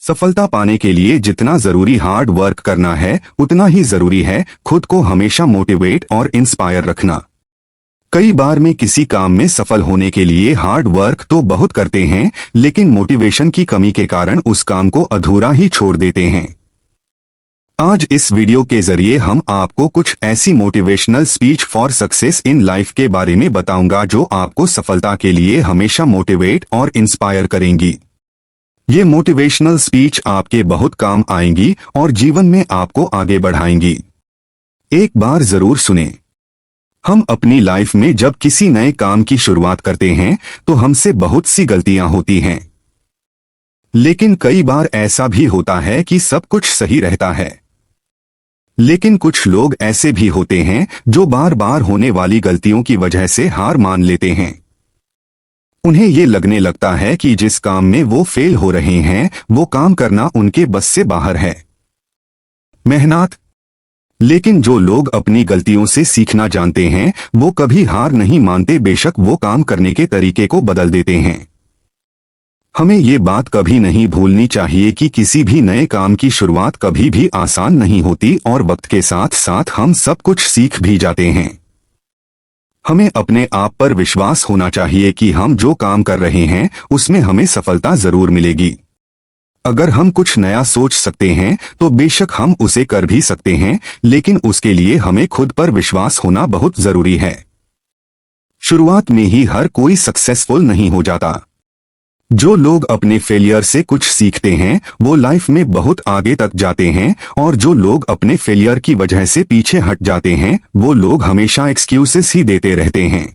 सफलता पाने के लिए जितना जरूरी हार्ड वर्क करना है उतना ही जरूरी है खुद को हमेशा मोटिवेट और इंस्पायर रखना। कई बार में किसी काम में सफल होने के लिए हार्ड वर्क तो बहुत करते हैं, लेकिन मोटिवेशन की कमी के कारण उस काम को अधूरा ही छोड़ देते हैं। आज इस वीडियो के जरिए हम आपको कुछ ऐसी motivational speech for success in life के बारे में बताऊंगा जो आपको सफलता के लिए हमेशा मोटिवेट और इंस्पायर करेंगी। ये मोटिवेशनल स्पीच आपके बहुत काम आएंगी और जीवन में आपको आगे बढ़ाएंगी। एक बार जरूर सुनें। हम अपनी लाइफ में जब किसी नए काम की शुरुआत करते हैं तो हमसे बहुत सी गलतियां होती हैं, लेकिन कई बार ऐसा भी होता है कि सब कुछ सही रहता है। लेकिन कुछ लोग ऐसे भी होते हैं जो बार बार होने वाली गलतियों की वजह से हार मान लेते हैं। उन्हें ये लगने लगता है कि जिस काम में वो फेल हो रहे हैं वो काम करना उनके बस से बाहर है। मेहनत। लेकिन जो लोग अपनी गलतियों से सीखना जानते हैं वो कभी हार नहीं मानते, बेशक वो काम करने के तरीके को बदल देते हैं। हमें ये बात कभी नहीं भूलनी चाहिए कि किसी भी नए काम की शुरुआत कभी भी आसान नहीं होती और वक्त के साथ साथ हम सब कुछ सीख भी जाते हैं। हमें अपने आप पर विश्वास होना चाहिए कि हम जो काम कर रहे हैं उसमें हमें सफलता जरूर मिलेगी। अगर हम कुछ नया सोच सकते हैं तो बेशक हम उसे कर भी सकते हैं, लेकिन उसके लिए हमें खुद पर विश्वास होना बहुत जरूरी है। शुरुआत में ही हर कोई सक्सेसफुल नहीं हो जाता। जो लोग अपने फेलियर से कुछ सीखते हैं वो लाइफ में बहुत आगे तक जाते हैं, और जो लोग अपने फेलियर की वजह से पीछे हट जाते हैं वो लोग हमेशा एक्सक्यूजेस ही देते रहते हैं।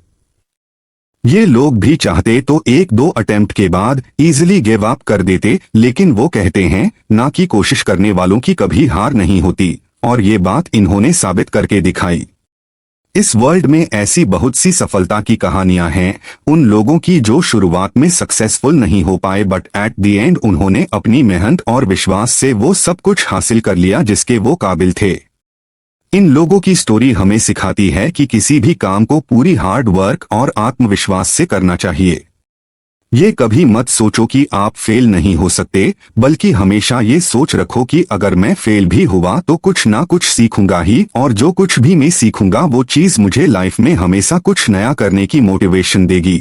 ये लोग भी चाहते तो एक दो अटेम्प्ट के बाद इजीली गिव अप कर देते, लेकिन वो कहते हैं ना कि कोशिश करने वालों की कभी हार नहीं होती, और ये बात इन्होंने साबित करके दिखाई। इस वर्ल्ड में ऐसी बहुत सी सफलता की कहानियां हैं, उन लोगों की जो शुरुआत में सक्सेसफुल नहीं हो पाए, बट एट द एंड उन्होंने अपनी मेहनत और विश्वास से वो सब कुछ हासिल कर लिया जिसके वो काबिल थे। इन लोगों की स्टोरी हमें सिखाती है कि किसी भी काम को पूरी हार्ड वर्क और आत्मविश्वास से करना चाहिए। ये कभी मत सोचो कि आप फेल नहीं हो सकते, बल्कि हमेशा ये सोच रखो कि अगर मैं फेल भी हुआ तो कुछ ना कुछ सीखूंगा ही, और जो कुछ भी मैं सीखूंगा वो चीज मुझे लाइफ में हमेशा कुछ नया करने की मोटिवेशन देगी।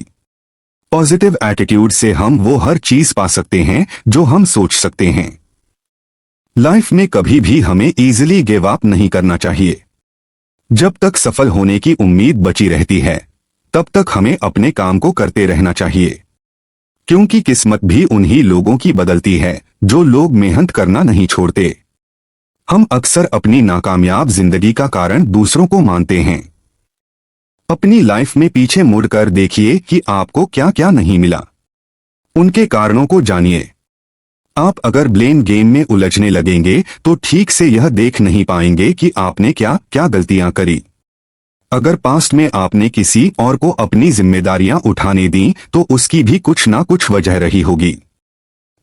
पॉजिटिव एटीट्यूड से हम वो हर चीज पा सकते हैं जो हम सोच सकते हैं। लाइफ में कभी भी हमें इजीली गिव अप नहीं करना चाहिए। जब तक सफल होने की उम्मीद बची रहती है तब तक हमें अपने काम को करते रहना चाहिए, क्योंकि किस्मत भी उन्हीं लोगों की बदलती है जो लोग मेहनत करना नहीं छोड़ते। हम अक्सर अपनी नाकामयाब जिंदगी का कारण दूसरों को मानते हैं। अपनी लाइफ में पीछे मुड़कर देखिए कि आपको क्या क्या नहीं मिला, उनके कारणों को जानिए। आप अगर ब्लेम गेम में उलझने लगेंगे तो ठीक से यह देख नहीं पाएंगे कि आपने क्या क्या गलतियां करी। अगर पास्ट में आपने किसी और को अपनी जिम्मेदारियां उठाने दी तो उसकी भी कुछ ना कुछ वजह रही होगी,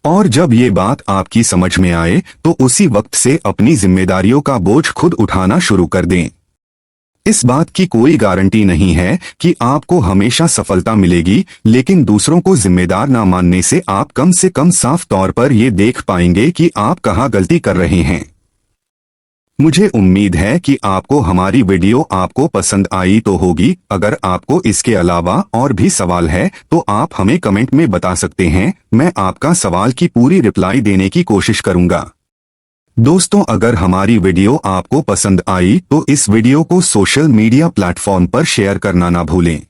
और जब ये बात आपकी समझ में आए तो उसी वक्त से अपनी जिम्मेदारियों का बोझ खुद उठाना शुरू कर दें। इस बात की कोई गारंटी नहीं है कि आपको हमेशा सफलता मिलेगी, लेकिन दूसरों को जिम्मेदार ना मानने से आप कम से कम साफ तौर पर ये देख पाएंगे कि आप कहाँ गलती कर रहे हैं। मुझे उम्मीद है कि आपको हमारी वीडियो आपको पसंद आई तो होगी। अगर आपको इसके अलावा और भी सवाल है तो आप हमें कमेंट में बता सकते हैं, मैं आपका सवाल की पूरी रिप्लाई देने की कोशिश करूंगा। दोस्तों, अगर हमारी वीडियो आपको पसंद आई तो इस वीडियो को सोशल मीडिया प्लेटफॉर्म पर शेयर करना ना भूलें।